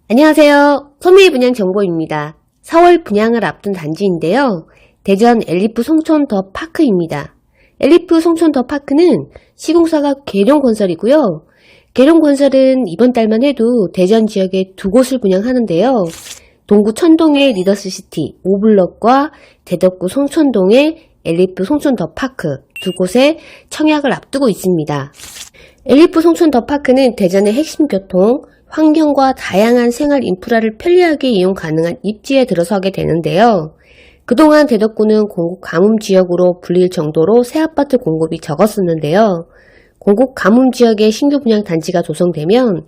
안녕하세요. 소매입 분양 정보입니다. 4월 분양을 앞둔 단지인데요. 대전 엘리프 송촌 더 파크입니다. 엘리프 송촌 더 파크는 시공사가 계룡건설이고요. 계룡건설은 이번 달만 해도 대전 지역에 두 곳을 분양하는데요. 동구 천동의 리더스시티 5블럭과 대덕구 송촌동의 엘리프 송촌 더 파크 두 곳에 청약을 앞두고 있습니다. 엘리프 송촌 더 파크는 대전의 핵심 교통, 환경과 다양한 생활 인프라를 편리하게 이용 가능한 입지에 들어서게 되는데요. 그동안 대덕구는 공급 가뭄 지역으로 불릴 정도로 새 아파트 공급이 적었었는데요. 공급 가뭄 지역에 신규 분양 단지가 조성되면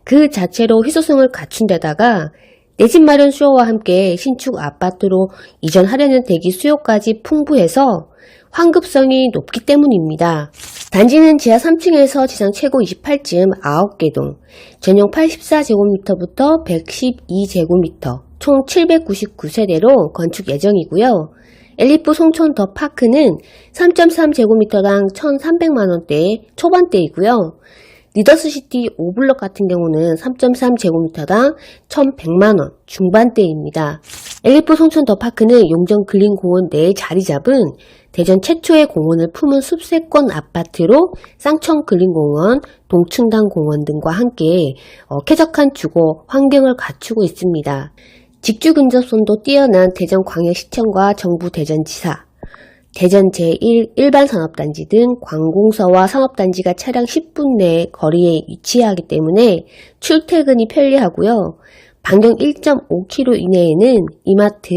그 자체로 희소성을 갖춘 데다가 내 집 마련 수요와 함께 신축 아파트로 이전하려는 대기 수요까지 풍부해서 환급성이 높기 때문입니다. 단지는 지하 3층에서 지상 최고 28층 9개 동, 전용 84제곱미터부터 112제곱미터, 총 799세대로 건축 예정이고요. 엘리프 송촌 더 파크는 3.3제곱미터당 1,300만원대 초반대이고요. 리더스시티 5블럭 같은 경우는 3.3제곱미터당 1,100만원 중반대입니다. 엘리프 송촌 더 파크는 용정 근린공원 내에 자리 잡은 대전 최초의 공원을 품은 숲세권 아파트로 쌍청 근린공원, 동춘당 공원 등과 함께 쾌적한 주거 환경을 갖추고 있습니다. 직주 근접성도 뛰어난 대전광역시청과 정부 대전지사, 대전 제1 일반산업단지 등 관공서와 산업단지가 차량 10분 내 거리에 위치하기 때문에 출퇴근이 편리하고요. 반경 1.5km 이내에는 이마트,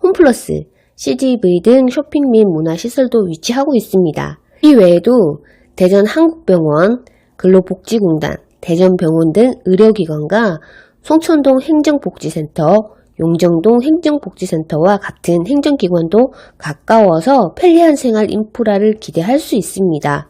홈플러스, CGV 등 쇼핑 및 문화시설도 위치하고 있습니다. 이 외에도 대전 한국병원, 근로복지공단, 대전병원 등 의료기관과 송촌동 행정복지센터, 용정동 행정복지센터와 같은 행정기관도 가까워서 편리한 생활 인프라를 기대할 수 있습니다.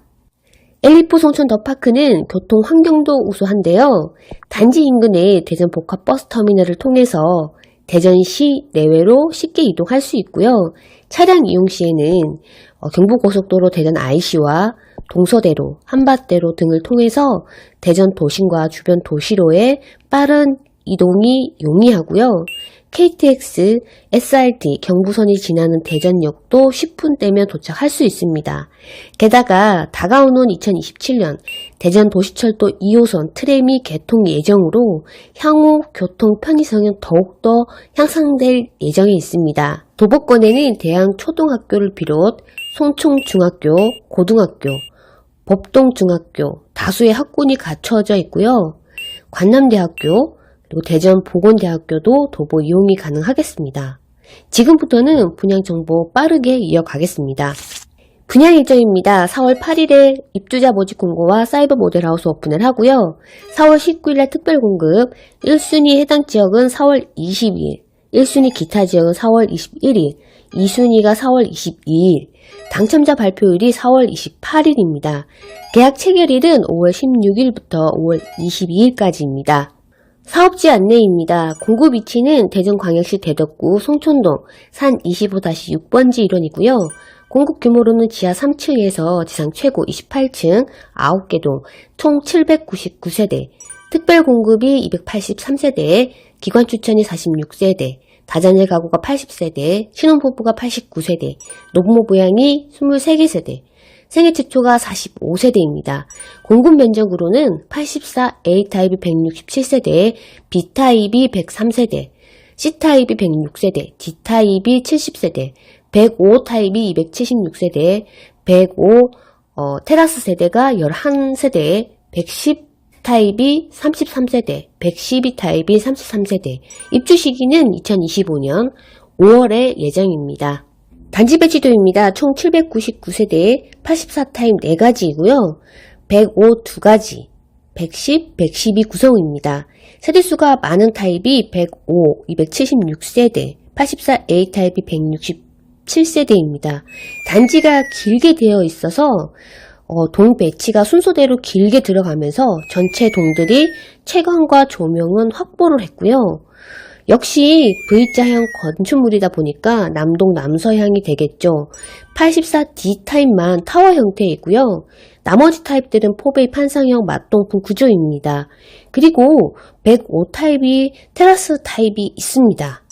엘리프 송촌 더 파크는 교통 환경도 우수한데요. 단지 인근의 대전 복합버스터미널을 통해서 대전시 내외로 쉽게 이동할 수 있고요. 차량 이용 시에는 경부고속도로 대전 IC와 동서대로, 한밭대로 등을 통해서 대전 도심과 주변 도시로의 빠른 이동이 용이하고요. KTX, SRT, 경부선이 지나는 대전역도 10분대면 도착할 수 있습니다. 게다가 다가오는 2027년 대전도시철도 2호선 트램이 개통 예정으로 향후 교통 편의성은 더욱더 향상될 예정에 있습니다. 도보권에는 대항초등학교를 비롯 송총중학교, 고등학교, 법동중학교 다수의 학군이 갖춰져 있고요. 관남대학교, 그리고 대전보건대학교도 도보 이용이 가능하겠습니다. 지금부터는 분양 정보 빠르게 이어가겠습니다. 분양 일정입니다. 4월 8일에 입주자 모집 공고와 사이버 모델하우스 오픈을 하고요. 4월 19일에 특별 공급, 1순위 해당 지역은 4월 22일, 1순위 기타 지역은 4월 21일, 2순위가 4월 22일, 당첨자 발표일이 4월 28일입니다. 계약 체결일은 5월 16일부터 5월 22일까지입니다. 사업지 안내입니다. 공급 위치는 대전광역시 대덕구 송촌동 산 25-6번지 일원이고요. 공급 규모로는 지하 3층에서 지상 최고 28층 9개 동, 총 799세대, 특별 공급이 283세대, 기관 추천이 46세대, 다자녀 가구가 80세대, 신혼부부가 89세대, 노부모 부양이 23개 세대, 생애 최초가 45세대입니다. 공급 면적으로는 84A타입이 167세대, B타입이 103세대, C타입이 106세대, D타입이 70세대, 105타입이 276세대, 105 테라스 세대가 11세대, 110타입이 33세대, 112타입이 33세대, 입주 시기는 2025년 5월에 예정입니다. 단지 배치도입니다. 총 799세대, 84타입 4가지이고요. 105 2가지, 110, 112 구성입니다. 세대수가 많은 타입이 105, 276세대, 84A 타입이 167세대입니다. 단지가 길게 되어 있어서 동 배치가 순서대로 길게 들어가면서 전체 동들이 채광과 조명은 확보를 했고요. 역시 V자형 건축물이다 보니까 남동 남서향이 되겠죠. 84D 타입만 타워 형태이고요. 나머지 타입들은 포베이 판상형 맞동풍 구조입니다. 그리고 105 타입이 테라스 타입이 있습니다.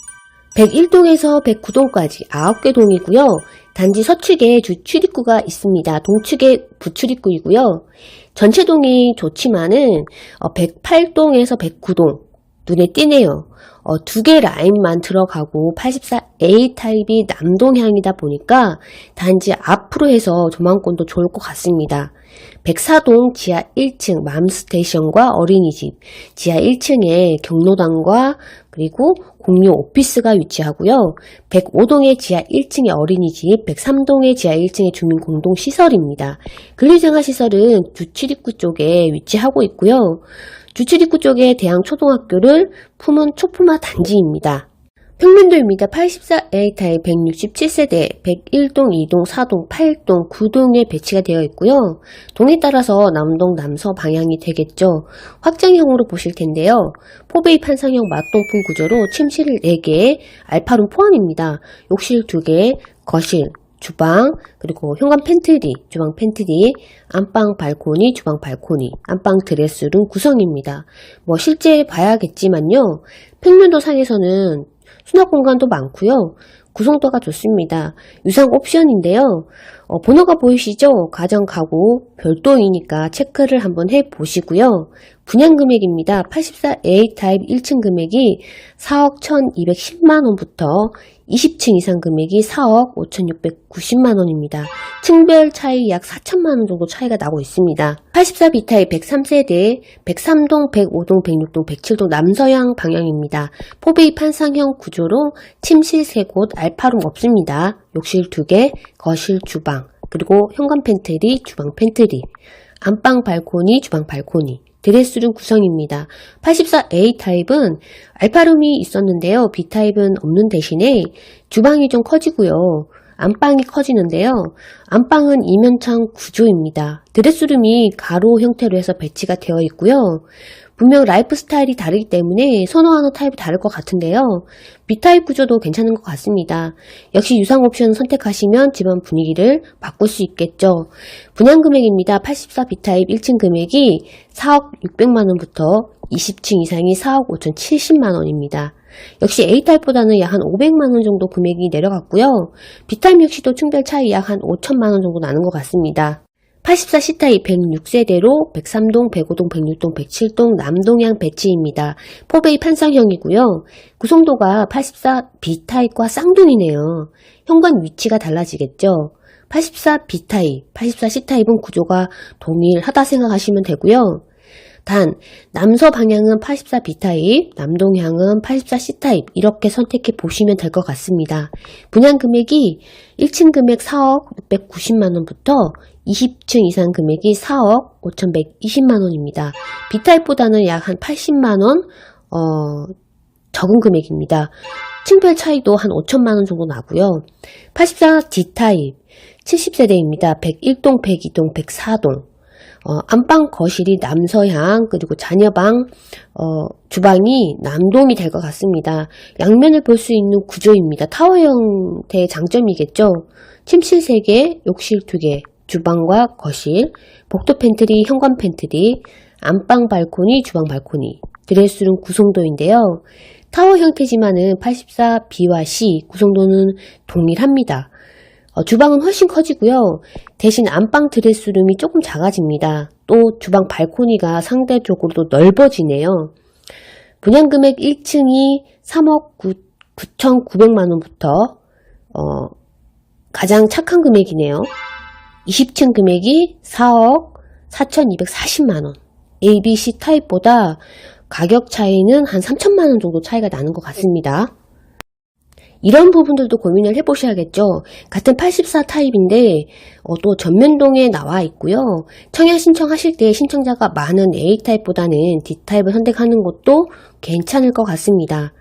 101동에서 109동까지 9개 동이고요. 단지 서측에 주출입구가 있습니다. 동측에 부출입구이고요. 전체 동이 좋지만은 108동에서 109동 눈에 띄네요. 두 개 라인만 들어가고 84A 타입이 남동향이다 보니까 단지 앞으로 해서 조망권도 좋을 것 같습니다. 104동 지하 1층 맘스테이션과 어린이집, 지하 1층에 경로당과 그리고 공유 오피스가 위치하고요. 105동의 지하 1층의 어린이집, 103동의 지하 1층의 주민 공동시설입니다. 근린생활시설은 주출입구 쪽에 위치하고 있고요. 주출입구 쪽에 대양초등학교를 품은 초품화 단지입니다. 평면도입니다. 84A 타입 167세대, 101동, 2동, 4동, 8동, 9동에 배치가 되어 있고요. 동에 따라서 남동, 남서 방향이 되겠죠. 확장형으로 보실 텐데요. 포베이 판상형 맞동풍 구조로 침실 4개, 알파룸 포함입니다. 욕실 2개, 거실, 주방, 그리고 현관 팬트리, 주방 팬트리, 안방 발코니, 주방 발코니, 안방 드레스룸 구성입니다. 실제 봐야겠지만요. 평면도 상에서는 수납 공간도 많고요. 구성도가 좋습니다. 유상 옵션인데요. 번호가 보이시죠? 가정 가구 별도이니까 체크를 한번 해보시고요. 분양 금액입니다. 84A 타입 1층 금액이 4억 1210만원부터 20층 이상 금액이 4억 5690만원입니다. 층별 차이 약 4천만원 정도 차이가 나고 있습니다. 84B 타입 103세대, 103동, 105동, 106동, 107동 남서향 방향입니다. 포베이 판상형 구조로 침실 3곳, 알파룸 없습니다. 욕실 2개, 거실, 주방, 그리고 현관 팬트리, 주방 팬트리, 안방 발코니, 주방 발코니, 드레스룸 구성입니다. 84A 타입은 알파룸이 있었는데요. B 타입은 없는 대신에 주방이 좀 커지고요. 안방이 커지는데요. 안방은 이면창 구조입니다. 드레스룸이 가로 형태로 해서 배치가 되어 있고요. 분명 라이프 스타일이 다르기 때문에 선호하는 타입이 다를 것 같은데요. B타입 구조도 괜찮은 것 같습니다. 역시 유상 옵션 선택하시면 집안 분위기를 바꿀 수 있겠죠. 분양 금액입니다. 84 B타입 1층 금액이 4억 600만원부터 20층 이상이 4억 5,070만원입니다. 역시 A타입보다는 약 한 500만원 정도 금액이 내려갔고요. B타입 역시도 층별 차이 약 한 5천만원 정도 나는 것 같습니다. 84C타입 106세대로 103동, 105동, 106동, 107동 남동향 배치입니다. 포베이 판상형이고요. 구성도가 84B타입과 쌍둥이네요. 현관 위치가 달라지겠죠. 84B타입, 84C타입은 구조가 동일하다 생각하시면 되고요. 단 남서 방향은 84B타입, 남동향은 84C타입 이렇게 선택해 보시면 될 것 같습니다. 분양 금액이 1층 금액 4억 690만원부터 20층 이상 금액이 4억 5120만원입니다. B타입보다는 약 한 80만원 적은 금액입니다. 층별 차이도 한 5천만원 정도 나고요. 84D타입 70세대입니다. 101동, 102동, 104동 안방 거실이 남서향 그리고 자녀방 주방이 남동이 될 것 같습니다. 양면을 볼 수 있는 구조입니다. 타워 형태의 장점이겠죠. 침실 3개, 욕실 2개, 주방과 거실, 복도 팬트리, 현관 팬트리, 안방 발코니, 주방 발코니, 드레스룸 구성도인데요. 타워 형태지만은 84B와 C 구성도는 동일합니다. 주방은 훨씬 커지고요. 대신 안방 드레스룸이 조금 작아집니다. 또 주방 발코니가 상대적으로 넓어지네요. 분양금액 1층이 3억 9,900만원부터 가장 착한 금액이네요. 20층 금액이 4억 4,240만원. A, B, C 타입보다 가격 차이는 한 3천만원 정도 차이가 나는 것 같습니다. 이런 부분들도 고민을 해보셔야겠죠. 같은 84 타입인데 또 전면동에 나와 있고요. 청약 신청하실 때 신청자가 많은 A타입보다는 D타입을 선택하는 것도 괜찮을 것 같습니다.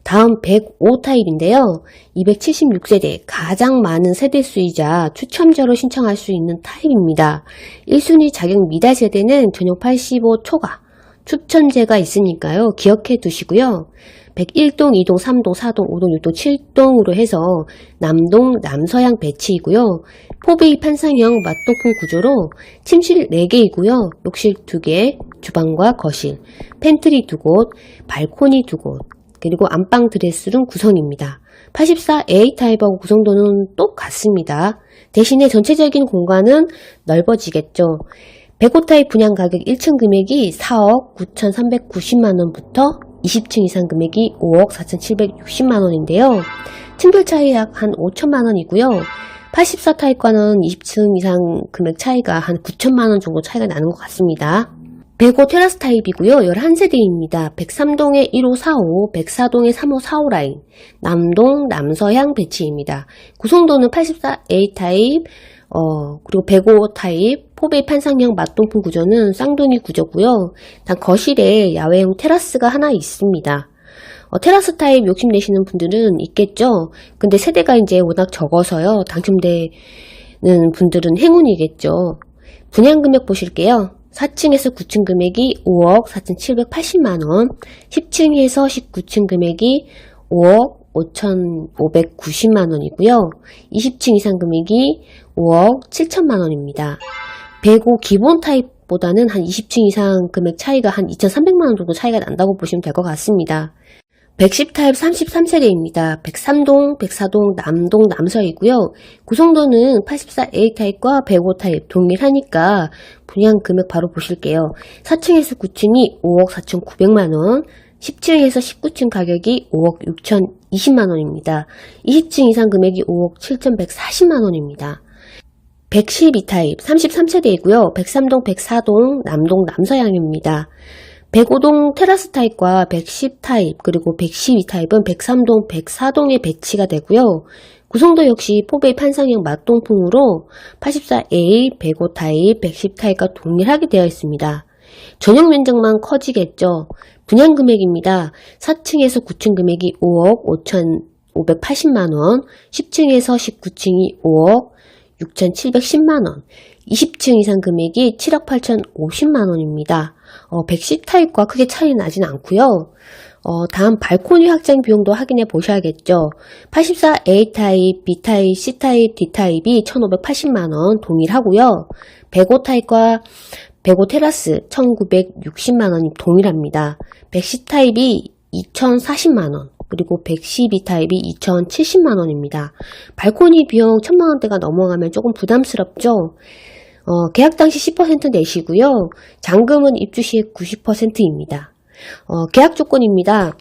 다음 105 타입인데요. 276세대 가장 많은 세대수이자 추첨자로 신청할 수 있는 타입입니다. 1순위 자격 미달 세대는 전용 85 초과, 추천제가 있으니까요. 기억해 두시고요. 101동, 2동, 3동, 4동, 5동, 6동, 7동으로 해서 남동, 남서향 배치이고요. 포베이 판상형 맞동풍 구조로 침실 4개이고요. 욕실 2개, 주방과 거실, 팬트리 2곳, 발코니 2곳, 그리고 안방 드레스룸 구성입니다. 84A 타입하고 구성도는 똑같습니다. 대신에 전체적인 공간은 넓어지겠죠. 105 타입 분양 가격 1층 금액이 4억 9,390만원부터 20층 이상 금액이 5억 4,760만원인데요. 층별 차이 약 한 5천만원이고요. 84 타입과는 20층 이상 금액 차이가 한 9천만원 정도 차이가 나는 것 같습니다. 105 테라스 타입이고요. 11세대입니다. 103동에 1545, 104동에 3545 라인, 남동, 남서향 배치입니다. 구성도는 84A 타입, 그리고 105 타입, 포베이 판상형 맞동풍 구조는 쌍둥이 구조고요. 단 거실에 야외형 테라스가 하나 있습니다. 테라스 타입 욕심내시는 분들은 있겠죠. 근데 세대가 이제 워낙 적어서요. 당첨되는 분들은 행운이겠죠. 분양 금액 보실게요. 4층에서 9층 금액이 5억 4,780만원, 10층에서 19층 금액이 5억 5,590만원이고요. 20층 이상 금액이 5억 7천만원입니다. 105 기본 타입보다는 한 20층 이상 금액 차이가 한 2,300만원 정도 차이가 난다고 보시면 될 것 같습니다. 110 타입 33세대입니다. 103동, 104동, 남동, 남서이고요. 구성도는 84A 타입과 105 타입 동일하니까 분양 금액 바로 보실게요. 4층에서 9층이 5억 4,900만원, 10층에서 19층 가격이 5억 6,020만원입니다. 20층 이상 금액이 5억 7,140만원입니다. 112 타입 33세대이고요. 103동, 104동, 남동, 남서향입니다. 105동 테라스 타입과 110 타입 그리고 112 타입은 103동, 104동에 배치가 되고요. 구성도 역시 포베이 판상형 맞동풍으로 84A, 105 타입, 110 타입과 동일하게 되어 있습니다. 전용 면적만 커지겠죠. 분양 금액입니다. 4층에서 9층 금액이 5억 5,580만원, 10층에서 19층이 5억 6,710만원, 20층 이상 금액이 7억 8,050만원입니다. 110 타입과 크게 차이 나진 않고요. 다음 발코니 확장 비용도 확인해 보셔야겠죠. 84A 타입, B 타입, C 타입, D 타입이 1,580만원 동일하고요. 105 타입과 105 테라스 1,960만원이 동일합니다. 110 타입이 2,040만원, 그리고 112 타입이 2,070만원입니다. 발코니 비용 1,000만원대가 넘어가면 조금 부담스럽죠. 계약 당시 10% 내시고요. 잔금은 입주 시에 90%입니다. 계약 조건입니다.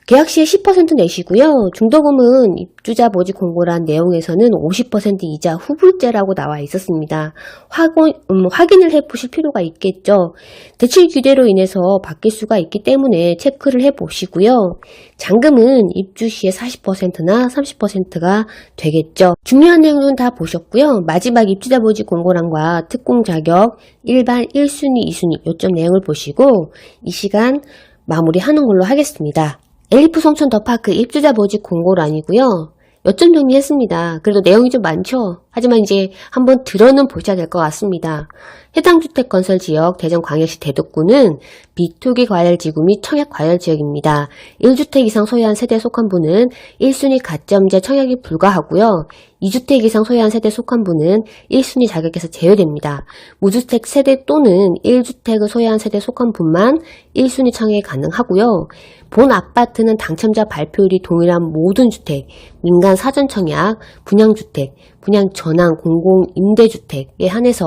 계약 시에 10% 내시고요. 중도금은 입주자 모집 공고란 내용에서는 50% 이자 후불제라고 나와 있었습니다. 확인을 해보실 필요가 있겠죠. 대출 규제로 인해서 바뀔 수가 있기 때문에 체크를 해보시고요. 잔금은 입주 시에 40%나 30%가 되겠죠. 중요한 내용은 다 보셨고요. 마지막 입주자 모집 공고란과 특공 자격, 일반 1순위, 2순위 요점 내용을 보시고 이 시간 마무리하는 걸로 하겠습니다. 엘리프 송천 더파크 입주자 모집 공고란이고요. 요점 정리했습니다. 그래도 내용이 좀 많죠? 하지만 이제 한번 들어는 보셔야 될 것 같습니다. 해당 주택 건설 지역 대전광역시 대덕구는 비투기 과열지구 및 청약 과열지역입니다. 1주택 이상 소유한 세대에 속한 분은 1순위 가점제 청약이 불가하고요. 2주택 이상 소유한 세대에 속한 분은 1순위 자격에서 제외됩니다. 무주택 세대 또는 1주택을 소유한 세대에 속한 분만 1순위 청약이 가능하고요. 본 아파트는 당첨자 발표율이 동일한 모든 주택, 민간 사전 청약, 분양주택, 분양 전환 공공임대주택에 한해서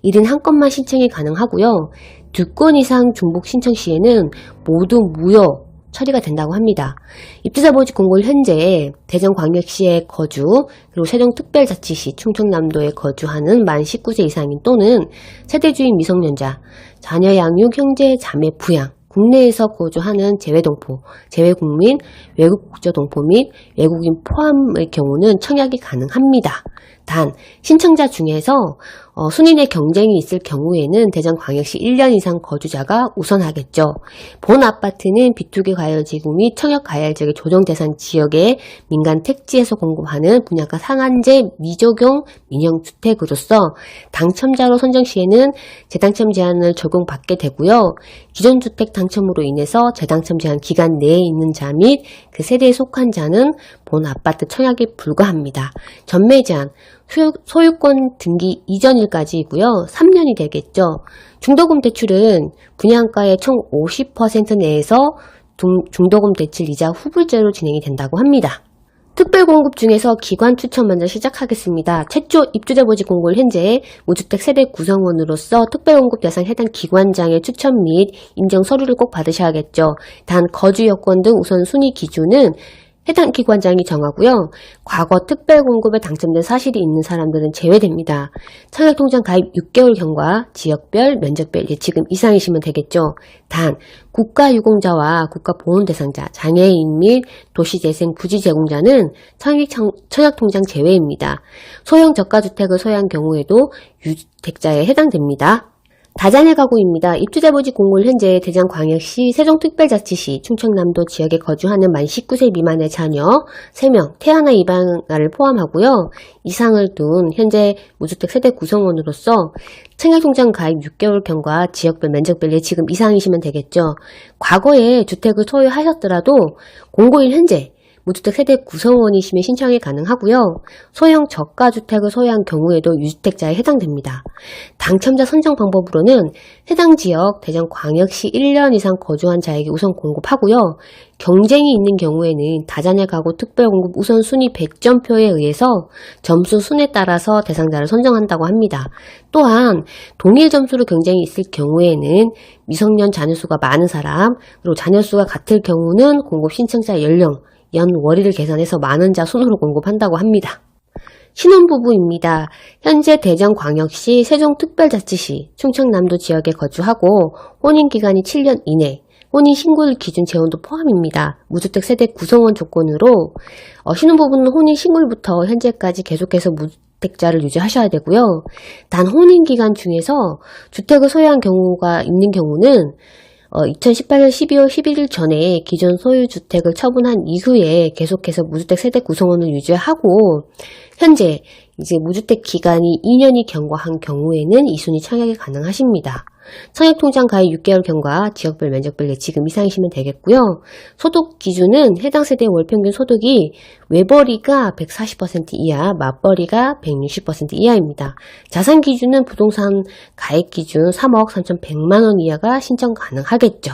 1인 한 건만 신청이 가능하고요. 2건 이상 중복 신청 시에는 모두 무효 처리가 된다고 합니다. 입주자 모집 공고를 현재 대전광역시에 거주, 그리고 세종특별자치시 충청남도에 거주하는 만 19세 이상인 또는 세대주인 미성년자, 자녀 양육, 형제, 자매 부양, 국내에서 거주하는 재외동포, 재외국민, 외국 국적동포 및 외국인 포함의 경우는 청약이 가능합니다. 단 신청자 중에서 순위 내 경쟁이 있을 경우에는 대전광역시 1년 이상 거주자가 우선하겠죠. 본 아파트는 비투기 과열지구 및 청약과열지역의 조정대상 지역의 민간 택지에서 공급하는 분양가 상한제 미적용 민영주택으로서 당첨자로 선정 시에는 재당첨 제한을 적용받게 되고요. 기존 주택 당첨으로 인해서 재당첨 제한 기간 내에 있는 자 및 그 세대에 속한 자는 본 아파트 청약에 불과합니다. 전매 제한, 소유권 등기 이전일까지이고요. 3년이 되겠죠. 중도금 대출은 분양가의 총 50% 내에서 중도금 대출 이자 후불제로 진행이 된다고 합니다. 특별공급 중에서 기관 추천 먼저 시작하겠습니다. 최초 입주자 모집 공고를 현재 무주택 세대 구성원으로서 특별공급 대상 해당 기관장의 추천 및 인정 서류를 꼭 받으셔야겠죠. 단 거주 여건 등 우선 순위 기준은 해당 기관장이 정하고요. 과거 특별공급에 당첨된 사실이 있는 사람들은 제외됩니다. 청약통장 가입 6개월 경과 지역별, 면적별 예치금 이상이시면 되겠죠. 단 국가유공자와 국가보훈 대상자, 장애인 및 도시재생 부지 제공자는 청약통장 제외입니다. 소형 저가주택을 소유한 경우에도 유주택자에 해당됩니다. 다자녀 가구입니다. 입주자 모집 공고를 현재 대전광역시 세종특별자치시 충청남도 지역에 거주하는 만 19세 미만의 자녀 3명, 태아나 입양아를 포함하고요. 이상을 둔 현재 무주택 세대 구성원으로서 청약통장 가입 6개월 경과 지역별 면적별 예치금 이상이시면 되겠죠. 과거에 주택을 소유하셨더라도 공고일 현재 무주택 세대 구성원이시면 신청이 가능하고요. 소형 저가주택을 소유한 경우에도 유주택자에 해당됩니다. 당첨자 선정 방법으로는 해당 지역 대전광역시 1년 이상 거주한 자에게 우선 공급하고요. 경쟁이 있는 경우에는 다자녀 가구 특별공급 우선순위 100점표에 의해서 점수 순에 따라서 대상자를 선정한다고 합니다. 또한 동일 점수로 경쟁이 있을 경우에는 미성년 자녀수가 많은 사람, 그리고 자녀수가 같을 경우는 공급 신청자 연령, 연월일을 계산해서 많은 자 순으로 공급한다고 합니다. 신혼부부입니다. 현재 대전광역시 세종특별자치시 충청남도 지역에 거주하고 혼인기간이 7년 이내, 혼인신고일 기준 재혼도 포함입니다. 무주택 세대 구성원 조건으로 신혼부부는 혼인신고일부터 현재까지 계속해서 무주택자를 유지하셔야 되고요. 단 혼인기간 중에서 주택을 소유한 경우가 있는 경우는 2018년 12월 11일 전에 기존 소유주택을 처분한 이후에 계속해서 무주택 세대 구성원을 유지하고 현재 이제 무주택 기간이 2년이 경과한 경우에는 이순위 청약이 가능하십니다. 청약통장 가입 6개월 경과 지역별 면적별 예치금 이상이시면 되겠고요. 소득 기준은 해당 세대의 월평균 소득이 외벌이가 140% 이하, 맞벌이가 160% 이하입니다. 자산 기준은 부동산 가액 기준 3억 3,100만 원 이하가 신청 가능하겠죠.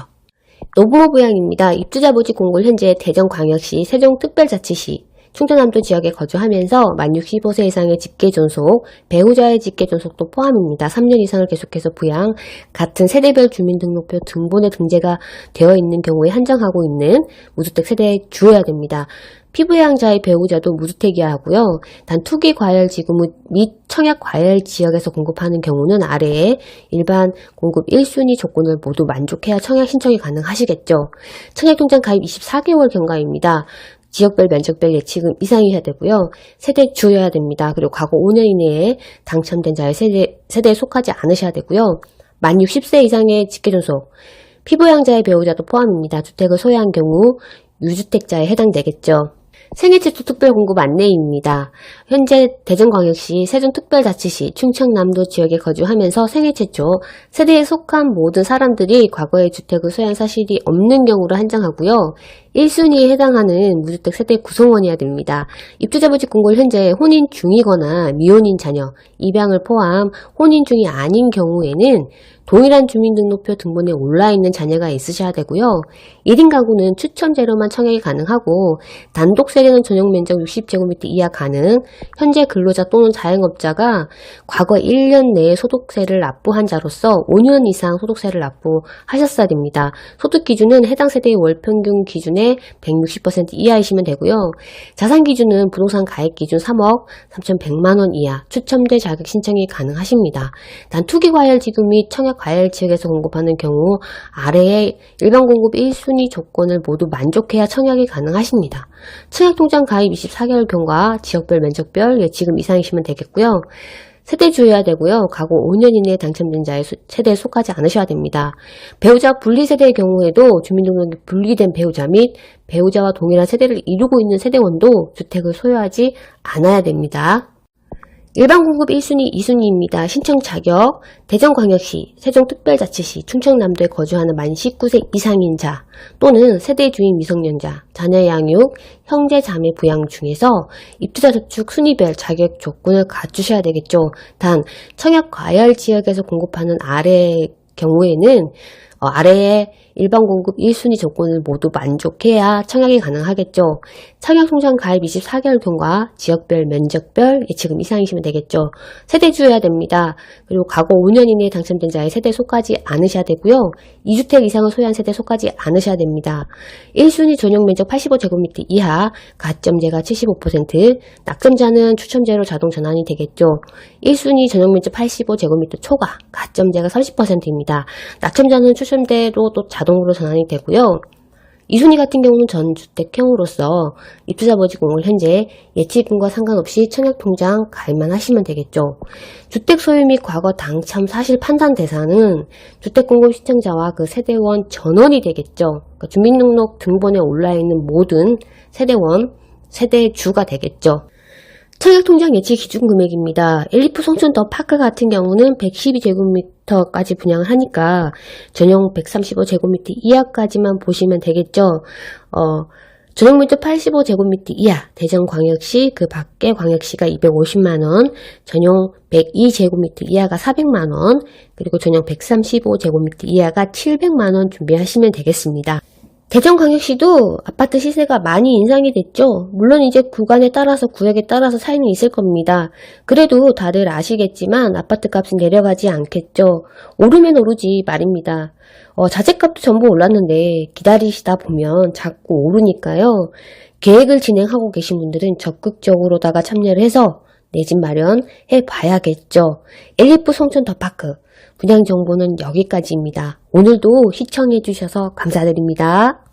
노부모 부양입니다. 입주자 모집 공고를 현재 대전광역시 세종특별자치시 충청남도 지역에 거주하면서 만 65세 이상의 직계존속, 배우자의 직계존속도 포함입니다. 3년 이상을 계속해서 부양, 같은 세대별 주민등록표 등본에 등재가 되어 있는 경우에 한정하고 있는 무주택 세대에 주어야 됩니다. 피부양자의 배우자도 무주택이어야 하고요. 단 투기과열지구 및 청약과열 지역에서 공급하는 경우는 아래에 일반 공급 1순위 조건을 모두 만족해야 청약 신청이 가능하시겠죠. 청약통장 가입 24개월 경과입니다. 지역별 면적별 예치금 이상이어야 되고요. 세대 주여야 됩니다. 그리고 과거 5년 이내에 당첨된 자의 세대에 속하지 않으셔야 되고요. 만 60세 이상의 직계존속, 피부양자의 배우자도 포함입니다. 주택을 소유한 경우 유주택자에 해당되겠죠. 생애 최초 특별공급 안내입니다. 현재 대전광역시 세종특별자치시 충청남도 지역에 거주하면서 생애 최초 세대에 속한 모든 사람들이 과거에 주택을 소유한 사실이 없는 경우를 한정하고요. 1순위에 해당하는 무주택 세대 구성원이어야 됩니다. 입주자 모집 공고를 현재 혼인 중이거나 미혼인 자녀, 입양을 포함 혼인 중이 아닌 경우에는 동일한 주민등록표 등본에 올라있는 자녀가 있으셔야 되고요. 1인 가구는 추천제로만 청약이 가능하고 단독 세대는 전용 면적 60제곱미터 이하 가능, 현재 근로자 또는 자영업자가 과거 1년 내에 소득세를 납부한 자로서 5년 이상 소득세를 납부하셨어야 됩니다. 소득 기준은 해당 세대의 월평균 기준의 160% 이하이시면 되고요. 자산 기준은 부동산 가액 기준 3억 3,100만 원 이하, 추첨제 자격 신청이 가능하십니다. 단 투기과열지구 및 청약 과열지역에서 공급하는 경우 아래의 일반 공급 1순위 조건을 모두 만족해야 청약이 가능하십니다. 청약통장 가입 24개월 경과 지역별 면적별 예치금 이상이시면 되겠고요. 세대주여야 되고요. 과거 5년 이내에 당첨된 자의 세대에 속하지 않으셔야 됩니다. 배우자 분리세대의 경우에도 주민등록이 분리된 배우자 및 배우자와 동일한 세대를 이루고 있는 세대원도 주택을 소유하지 않아야 됩니다. 일반 공급 1순위, 2순위입니다. 신청 자격, 대전광역시, 세종특별자치시, 충청남도에 거주하는 만 19세 이상인 자 또는 세대 주인 미성년자, 자녀 양육, 형제 자매 부양 중에서 입주자 저축 순위별 자격 조건을 갖추셔야 되겠죠. 단 청약 과열 지역에서 공급하는 아래의 경우에는 아래의 일반 공급 1순위 조건을 모두 만족해야 청약이 가능하겠죠. 청약통장 가입 24개월 경과 지역별 면적별 예치금 이상이시면 되겠죠. 세대주여야 됩니다. 그리고 과거 5년 이내에 당첨된 자의 세대에 속하지 않으셔야 되고요. 2주택 이상을 소유한 세대에 속하지 않으셔야 됩니다. 1순위 전용 면적 85제곱미터 이하, 가점제가 75%, 낙점자는 추첨제로 자동 전환이 되겠죠. 1순위 전용 면적 85제곱미터 초과, 가점제가 30%입니다. 낙점자는 추첨대로 또 자동으로 전환이 되고요. 2순위 같은 경우는 전주택형으로서 입주자 모집공을 현재 예치금과 상관없이 청약통장 가입만 하시면 되겠죠. 주택 소유 및 과거 당첨 사실 판단 대상은 주택공급 신청자와 그 세대원 전원이 되겠죠. 그러니까 주민등록 등본에 올라있는 모든 세대원, 세대주가 되겠죠. 청약통장 예치 기준 금액입니다. 엘리프 송촌 더 파크 같은 경우는 112제곱미터까지 분양을 하니까 전용 135제곱미터 이하까지만 보시면 되겠죠. 전용 면적 85제곱미터 이하, 대전광역시 그 밖에 광역시가 250만원, 전용 102제곱미터 이하가 400만원, 그리고 전용 135제곱미터 이하가 700만원 준비하시면 되겠습니다. 대전광역시도 아파트 시세가 많이 인상이 됐죠. 물론 이제 구간에 따라서 구역에 따라서 차이는 있을 겁니다. 그래도 다들 아시겠지만 아파트 값은 내려가지 않겠죠. 오르면 오르지 말입니다. 자재값도 전부 올랐는데 기다리시다 보면 자꾸 오르니까요. 계획을 진행하고 계신 분들은 적극적으로다가 참여를 해서 내 집 마련해 봐야겠죠. 엘리프 송촌 더 파크 분양 정보는 여기까지입니다. 오늘도 시청해 주셔서 감사드립니다.